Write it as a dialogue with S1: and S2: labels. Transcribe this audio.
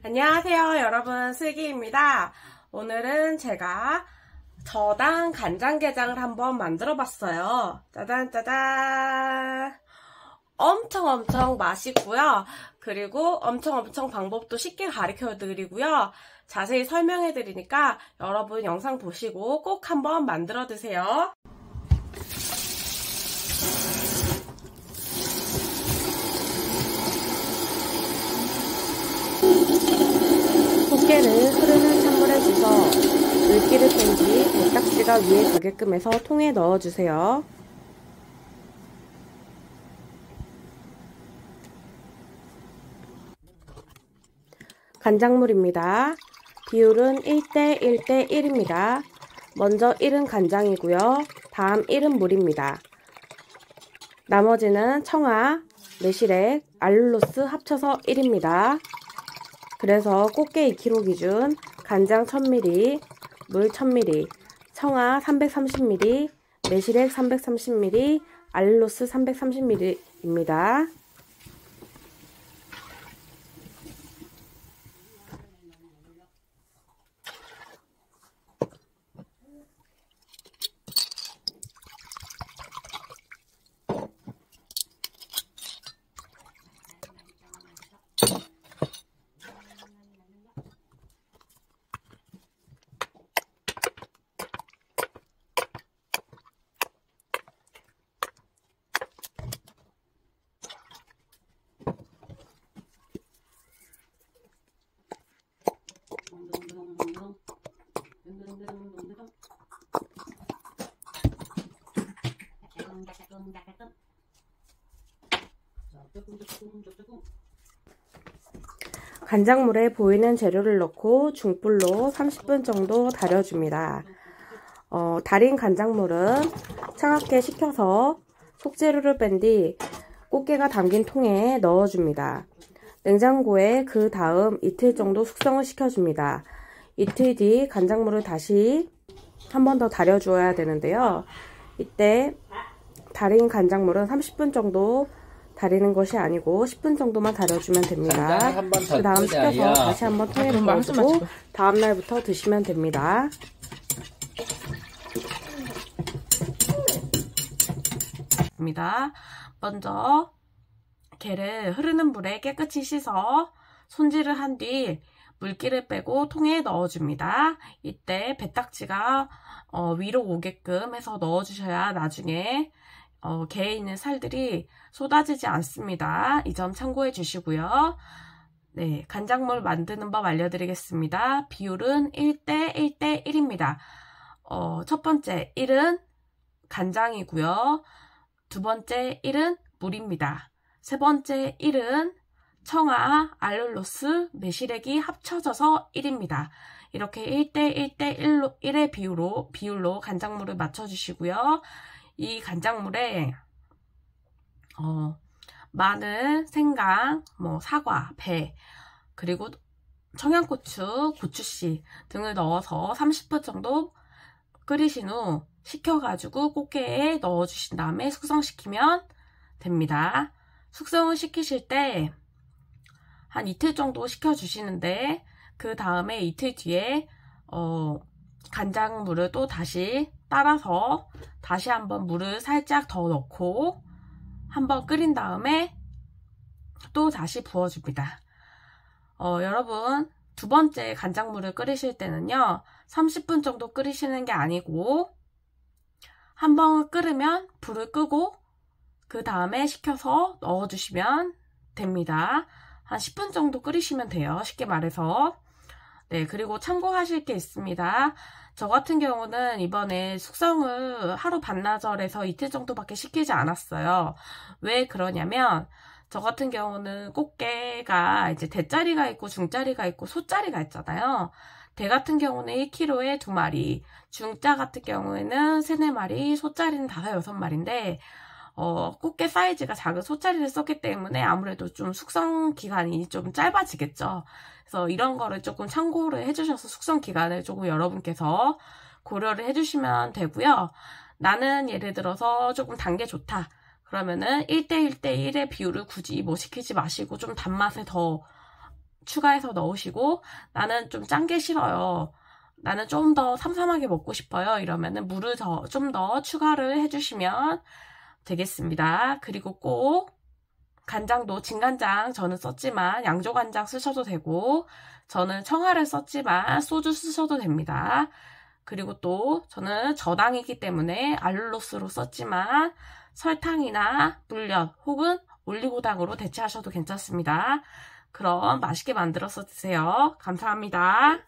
S1: 안녕하세요 여러분, 슬기입니다. 오늘은 제가 저당 간장게장을 한번 만들어 봤어요. 짜잔 짜잔. 엄청 맛있고요. 그리고 엄청 방법도 쉽게 가르쳐 드리고요. 자세히 설명해 드리니까 여러분 영상 보시고 꼭 한번 만들어 드세요. 꽃게를 흐르는 찬물에 씻어 물기를 뺀 뒤 백딱지가 위에 가게끔 해서 통에 넣어주세요. 간장물입니다. 비율은 1대 1대 1입니다. 먼저 1은 간장이고요. 다음 1은 물입니다. 나머지는 청아, 매실액, 알룰로스 합쳐서 1입니다. 그래서 꽃게 2kg 기준 간장 1000ml, 물 1000ml, 청아 330ml, 매실액 330ml, 알룰로스 330ml입니다. 간장물에 보이는 재료를 넣고 중불로 30분 정도 달여줍니다. 달인 간장물은 차갑게 식혀서 속재료를 뺀 뒤 꽃게가 담긴 통에 넣어줍니다. 냉장고에 그 다음 이틀 정도 숙성을 시켜줍니다. 이틀 뒤 간장물을 다시 한 번 더 달여주어야 되는데요. 이때 달인 간장물은 30분 정도 달이는 것이 아니고 10분 정도만 달여주면 됩니다. 그 다음 식혀서 다시 한번 통에 넣어주고 다음날부터 드시면 됩니다. 먼저 게를 흐르는 물에 깨끗이 씻어 손질을 한 뒤 물기를 빼고 통에 넣어줍니다. 이때 배딱지가 위로 오게끔 해서 넣어주셔야 나중에 게에 있는 살들이 쏟아지지 않습니다. 이 점 참고해 주시고요. 네, 간장물 만드는 법 알려드리겠습니다. 비율은 1대 1대 1입니다. 첫 번째 1은 간장이고요. 두 번째 1은 물입니다. 세 번째 1은 청아, 알룰로스, 매실액이 합쳐져서 1입니다. 이렇게 1대 1대 1의 비율로 간장물을 맞춰주시고요. 이 간장물에 마늘, 생강, 사과, 배, 그리고 청양고추, 고추씨 등을 넣어서 30분 정도 끓이신 후 식혀가지고 꽃게에 넣어주신 다음에 숙성시키면 됩니다. 숙성을 시키실 때 한 이틀 정도 식혀주시는데 그 다음에 이틀 뒤에 간장물을 또 다시 따라서 다시 한번 물을 살짝 더 넣고 한번 끓인 다음에 또 다시 부어줍니다. 여러분 두 번째 간장물을 끓이실 때는요 30분 정도 끓이시는 게 아니고 한번 끓으면 불을 끄고 그 다음에 식혀서 넣어주시면 됩니다. 한 10분 정도 끓이시면 돼요. 쉽게 말해서. 네, 그리고 참고하실 게 있습니다. 저 같은 경우는 이번에 숙성을 하루 반나절에서 이틀 정도밖에 시키지 않았어요. 왜 그러냐면 저 같은 경우는 꽃게가 이제 대짜리가 있고 중짜리가 있고 소짜리가 있잖아요. 대 같은 경우는 1kg에 2마리, 중짜 같은 경우에는 3, 4마리, 소짜리는 5, 6마리인데 꽃게 사이즈가 작은 소짜리를 썼기 때문에 아무래도 좀 숙성 기간이 좀 짧아지겠죠. 그래서 이런 거를 조금 참고를 해주셔서 숙성 기간을 조금 여러분께서 고려를 해주시면 되고요. 나는 예를 들어서 조금 단 게 좋다. 그러면은 1대 1대 1의 비율을 굳이 시키지 마시고 좀 단맛에 더 추가해서 넣으시고, 나는 좀 짠 게 싫어요, 나는 좀 더 삼삼하게 먹고 싶어요, 이러면은 물을 좀 더 추가를 해주시면 되겠습니다. 그리고 꼭 간장도 진간장 저는 썼지만 양조간장 쓰셔도 되고, 저는 청아를 썼지만 소주 쓰셔도 됩니다. 그리고 또 저는 저당이기 때문에 알룰로스로 썼지만 설탕이나 물엿 혹은 올리고당으로 대체하셔도 괜찮습니다. 그럼 맛있게 만들어서 드세요. 감사합니다.